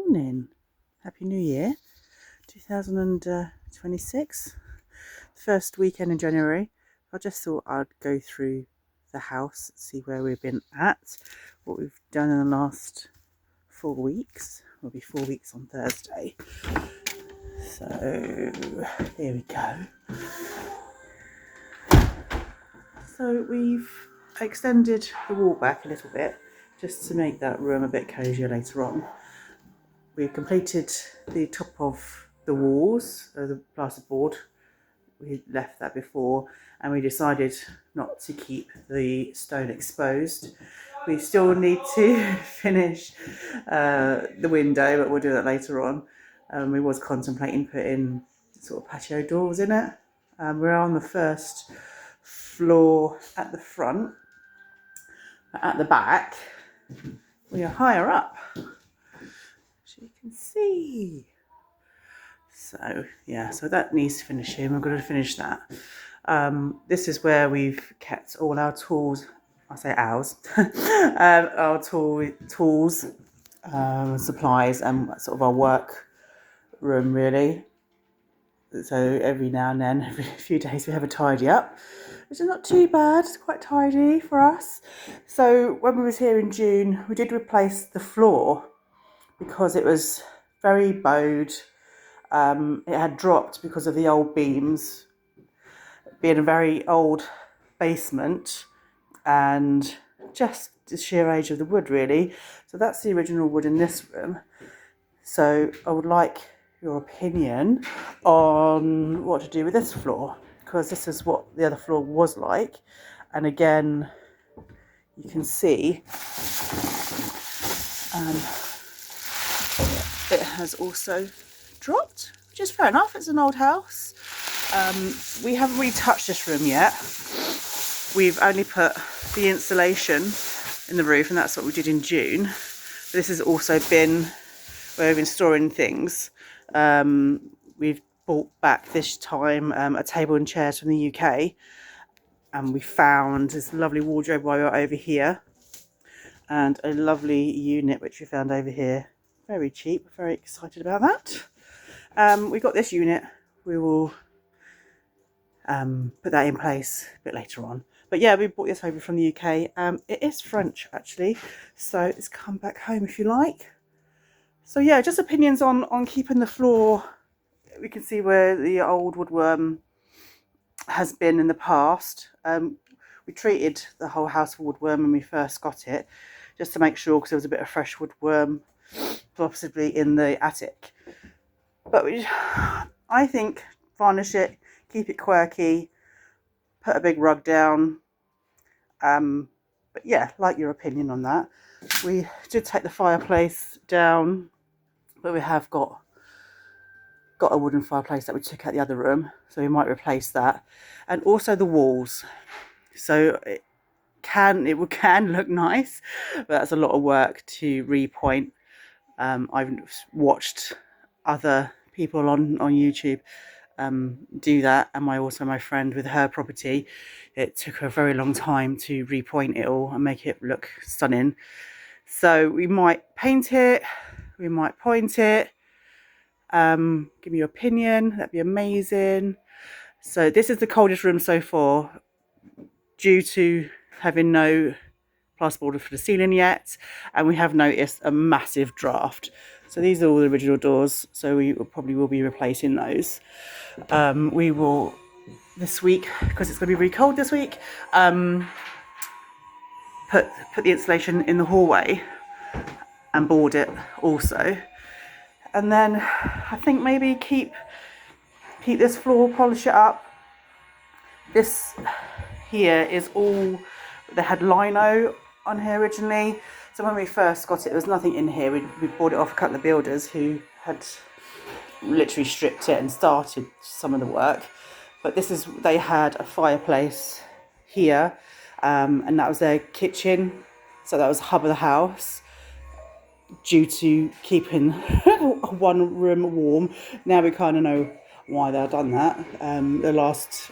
morning. Happy New Year 2026, first weekend in January. I just thought I'd go through the house, see where we've been at, what we've done in the last 4 weeks. It'll be 4 weeks on Thursday. So here we go. So we've extended the wall back a little bit just to make that room a bit cosier later on. We've completed the top of the walls, the plasterboard. We left that before, and we decided not to keep the stone exposed. We still need to finish the window, but we'll do that later on. We was contemplating putting sort of patio doors in it. We're on the first floor at the front, but at the back we are higher up, as you can see. So yeah, so that needs finishing. We're going to finish that. This is where we've kept all our tools. I say ours, our tools, supplies, and sort of our work room really. So every now and then, every few days, we have a tidy up, which is not too bad. It's quite tidy for us. So when we was here in June, we did replace the floor because it was very bowed. It had dropped because of the old beams, being a very old basement, and just the sheer age of the wood really. So that's the original wood in this room. So I would like your opinion on what to do with this floor, because this is what the other floor was like. And again, you can see it has also dropped, which is fair enough. It's an old house. We haven't really touched this room yet. We've only put the insulation in the roof, and that's what we did in June. But this has also been where we've been storing things. We've bought back this time a table and chairs from the UK, and we found this lovely wardrobe while we were over here, and a lovely unit which we found over here. Very cheap, very excited about that. We got this unit. We will put that in place a bit later on. But yeah, we bought this over from the UK. It is French actually, so it's come back home if you like. So yeah, just opinions on keeping the floor. We can see where the old woodworm has been in the past. We treated the whole house with woodworm when we first got it, just to make sure, because there was a bit of fresh woodworm possibly in the attic. But I think varnish it, keep it quirky, put a big rug down. But yeah, like your opinion on that. We did take the fireplace down, but we have got a wooden fireplace that we took out the other room, so we might replace that. And also the walls. So it can look nice, but that's a lot of work to repoint. I've watched other people on YouTube do that, and my friend with her property, it took her a very long time to repoint it all and make it look stunning. So we might paint it, we might point it. Give me your opinion, that'd be amazing. So this is the coldest room so far, due to having no plasterboard for the ceiling yet, and we have noticed a massive draft. So these are all the original doors, so we probably will be replacing those. We will this week, because it's going to be really cold this week, put the insulation in the hallway and board it also. And then I think maybe keep this floor, polish it up. This here is all, they had lino on here originally. So when we first got it, there was nothing in here. We bought it off a couple of builders who had literally stripped it and started some of the work. But they had a fireplace here, and that was their kitchen. So that was the hub of the house, due to keeping one room warm. Now we kind of know why they've done that. The last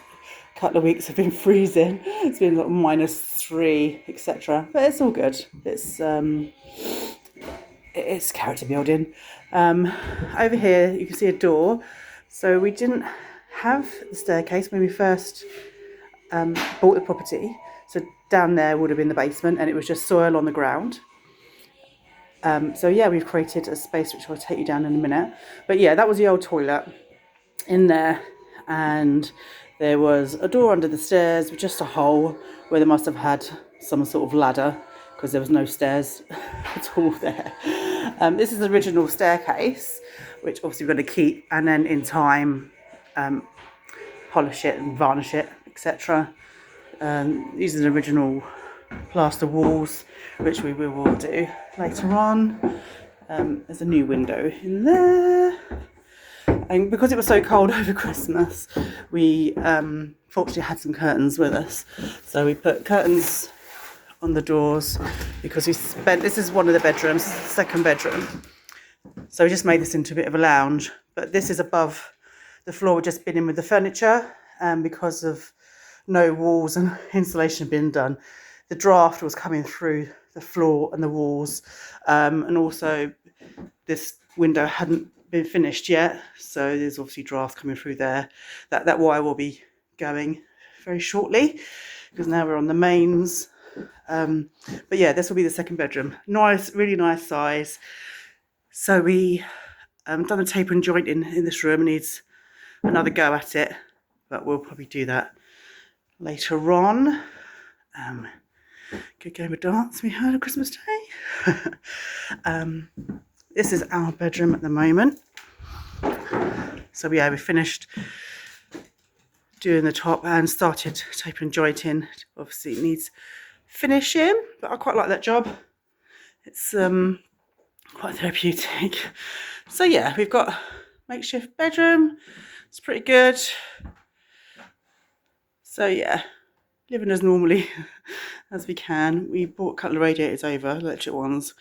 couple of weeks have been freezing. It's been like -3, etc. But it's all good. It's it's character building. Over here you can see a door. So we didn't have the staircase when we first bought the property. So down there would have been the basement, and it was just soil on the ground. So yeah, we've created a space which I'll take you down in a minute. But yeah, that was the old toilet in there, and there was a door under the stairs with just a hole where they must have had some sort of ladder, because there was no stairs at all there. This is the original staircase, which obviously we're going to keep, and then in time polish it and varnish it, etc. These are the original plaster walls, which we will do later on. There's a new window in there. And because it was so cold over Christmas, we fortunately had some curtains with us. So we put curtains on the doors because this is one of the bedrooms, this is the second bedroom. So we just made this into a bit of a lounge. But this is above the floor, we've just been in with the furniture, because of no walls and insulation being done. The draft was coming through the floor and the walls, and also this window hadn't been finished yet, so there's obviously draft coming through there. That wire will be going very shortly, because now we're on the mains. But yeah, this will be the second bedroom. Nice, really nice size. So we done the taper and joint in this room. It needs another go at it, but we'll probably do that later on. Good game of dance we had on Christmas Day. This is our bedroom at the moment. So yeah, we finished doing the top and started taper and jointing. Obviously it needs finishing, but I quite like that job. It's quite therapeutic. So yeah, we've got makeshift bedroom. It's pretty good. So yeah, living as normally as we can. We bought a couple of radiators over, electric ones,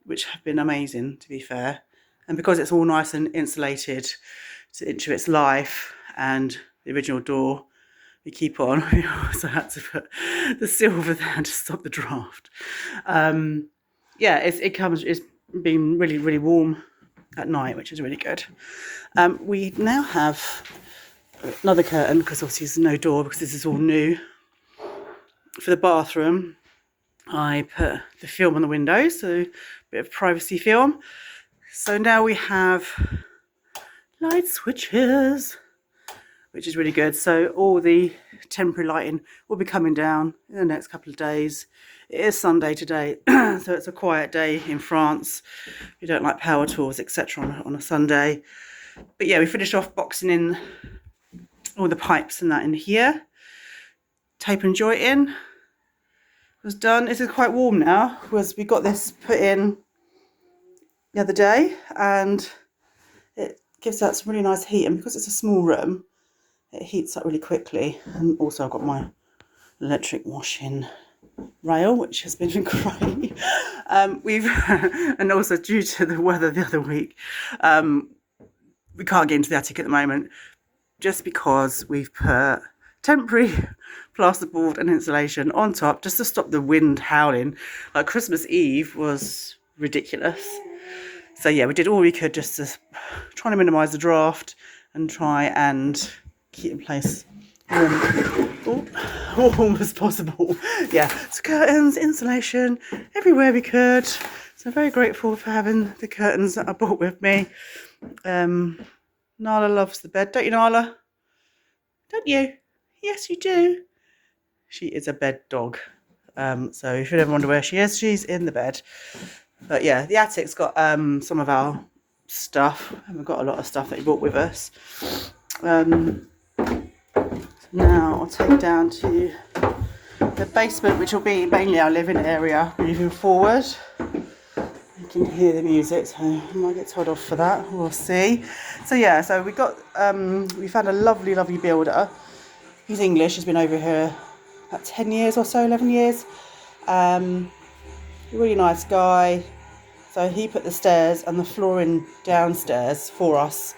which have been amazing, to be fair. And because it's all nice and insulated into its life, and the original door we keep on, we also had to put the silver there to stop the draft. Yeah, it's been really, really warm at night, which is really good. We now have another curtain, because obviously there's no door, because this is all new. For the bathroom, I put the film on the window, so a bit of privacy film. So now we have light switches, which is really good. So all the temporary lighting will be coming down in the next couple of days. It is Sunday today, so it's a quiet day in France. We don't like power tools, etc. on a Sunday. But yeah, we finished off boxing in all the pipes and that in here. Tape and jointing was done. This is quite warm now, because we got this put in the other day, and it gives out some really nice heat, and because it's a small room, it heats up really quickly. And also I've got my electric washing rail, which has been great. And also due to the weather the other week, we can't get into the attic at the moment, just because we've put temporary plasterboard and insulation on top just to stop the wind howling. Like Christmas Eve was ridiculous. So yeah, we did all we could just to try to minimise the draft and try and keep the place warm as possible. Yeah, so curtains, insulation, everywhere we could. So I'm very grateful for having the curtains that I brought with me. Nala loves the bed, don't you, Nala? Don't you? Yes, you do. She is a bed dog. So if you ever wonder where she is, she's in the bed. But yeah, the attic's got some of our stuff. We haven't got a lot of stuff that we brought with us. Now I'll take down to the basement, which will be mainly our living area moving forward. You can hear the music, so I might get told off for that. We'll see. So yeah, so we found a lovely, lovely builder. He's English. He's been over here about 10 years or so, 11 years. Really nice guy. So he put the stairs and the flooring downstairs for us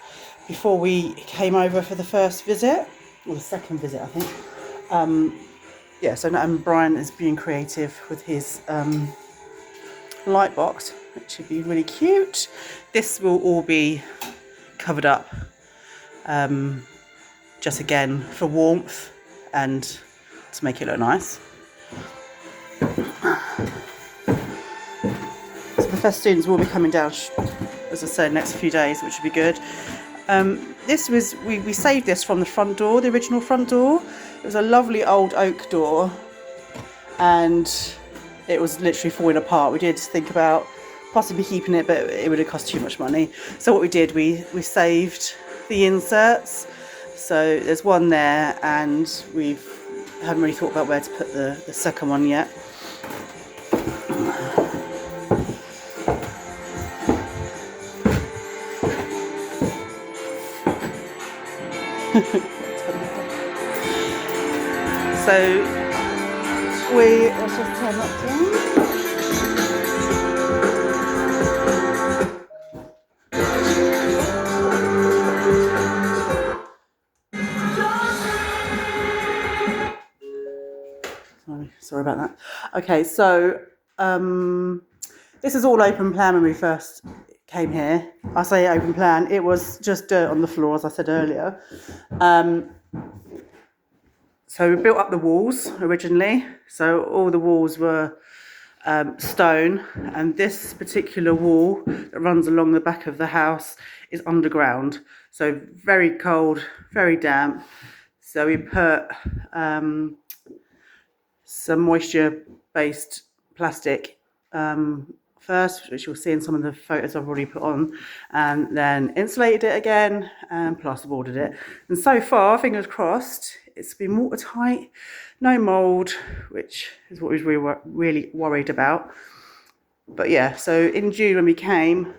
before we came over for the first visit, or the second visit, I think. Yeah, so Brian is being creative with his light box, which should be really cute. This will all be covered up, just again for warmth and to make it look nice. So the festoons will be coming down, as I said, next few days, which will be good. This was, we saved this from the front door, the original front door. It was a lovely old oak door and it was literally falling apart. We did think about possibly keeping it, but it would have cost too much money. So what we did, we saved the inserts. So there's one there and we haven't really thought about where to put the second one yet. So let's just turn that down. Sorry about that. Okay, so this is all open plan when we first came here. I say open plan, it was just dirt on the floor, as I said earlier. So we built up the walls originally. So all the walls were stone, and this particular wall that runs along the back of the house is underground. So very cold, very damp. So we put some moisture-based plastic first, which you'll see in some of the photos I've already put on, and then insulated it again and plasterboarded it. And so far, fingers crossed, it's been watertight, no mould, which is what we were really worried about. But yeah, so in June when we came,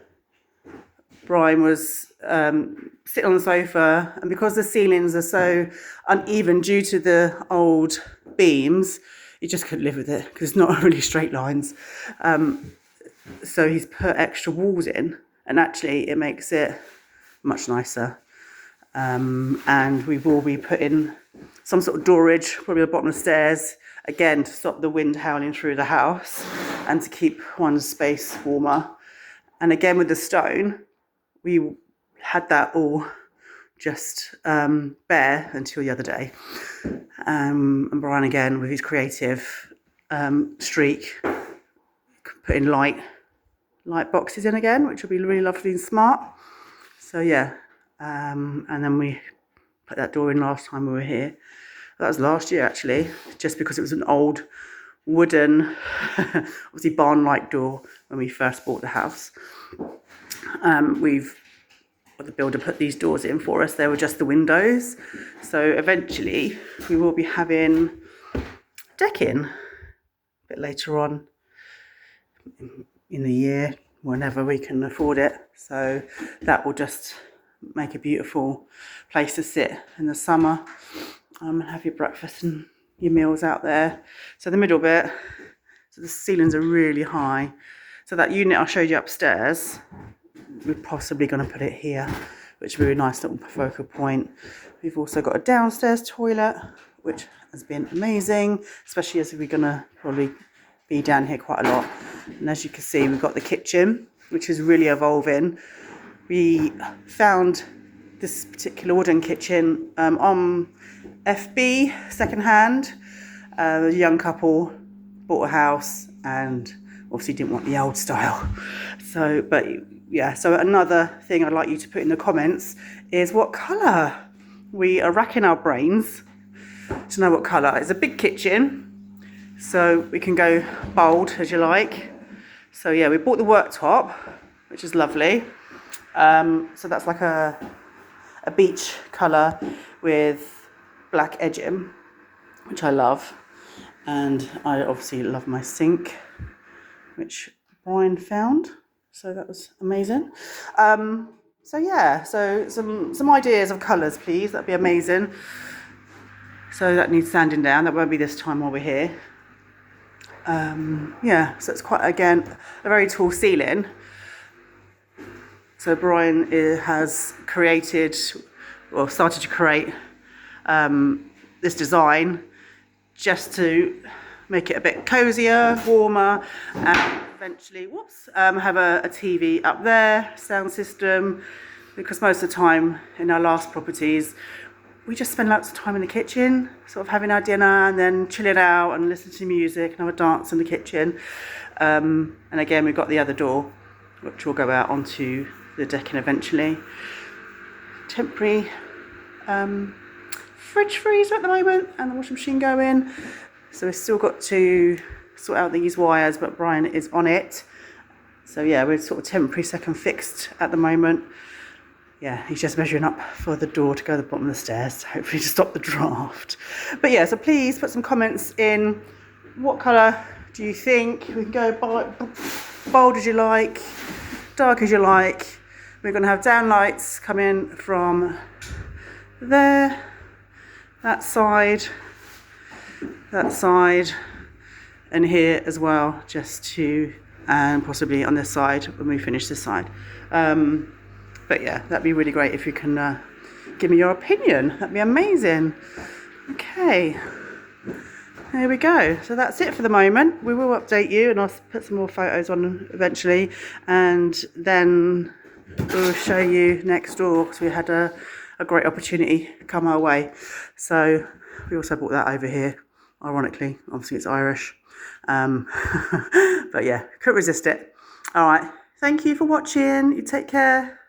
Brian was sitting on the sofa, and because the ceilings are so uneven due to the old beams, he just couldn't live with it because it's not really straight lines. So he's put extra walls in, and actually it makes it much nicer. And we will be putting some sort of doorage, probably at the bottom of the stairs, again to stop the wind howling through the house and to keep one space warmer. And again with the stone, we had that all just bare until the other day. And Brian again with his creative streak, putting light boxes in again, which will be really lovely and smart. So yeah, and then we put that door in last time we were here. That was last year actually, just because it was an old wooden, obviously barn-like door when we first bought the house. The builder put these doors in for us. They were just the windows. So eventually we will be having decking a bit later on in the year, whenever we can afford it. So that will just make a beautiful place to sit in the summer and have your breakfast and your meals out there. So the middle bit, so the ceilings are really high. So that unit I showed you upstairs, we're possibly going to put it here, which will be a nice little focal point. We've also got a downstairs toilet, which has been amazing, especially as we're going to probably be down here quite a lot. And as you can see, we've got the kitchen, which is really evolving. We found this particular wooden kitchen on FB secondhand. A young couple bought a house and obviously didn't want the old style. So, but yeah, so another thing I'd like you to put in the comments is what colour. We are racking our brains to know what colour. It's a big kitchen, so we can go bold as you like. So yeah, we bought the worktop, which is lovely. So that's like a beach colour with black edging, which I love. And I obviously love my sink, which Brian found. So that was amazing. So yeah, so some ideas of colours, please. That'd be amazing. So that needs sanding down. That won't be this time while we're here. Yeah, so it's quite, again, a very tall ceiling. So Brian has created, or started to create this design just to make it a bit cozier, warmer, and eventually, have a TV up there, sound system, because most of the time in our last properties, we just spend lots of time in the kitchen, sort of having our dinner and then chilling out and listening to music and have a dance in the kitchen. And again, we've got the other door, which will go out onto the decking eventually. Temporary fridge freezer at the moment, and the washing machine going. So we've still got to sort out these wires, but Brian is on it. So yeah, we're sort of temporary second fixed at the moment. Yeah, he's just measuring up for the door to go to the bottom of the stairs, hopefully to stop the draft. But yeah, so please put some comments in. What colour do you think? We can go bold as you like, dark as you like. We're going to have downlights coming from there, that side, and here as well, and possibly on this side when we finish this side. But yeah, that'd be really great if you can give me your opinion. That'd be amazing. Okay, there we go. So that's it for the moment. We will update you, and I'll put some more photos on eventually, and then we'll show you next door, because we had a great opportunity come our way. So we also bought that over here, ironically. Obviously it's Irish, but yeah, couldn't resist it. All right, thank you for watching. You take care.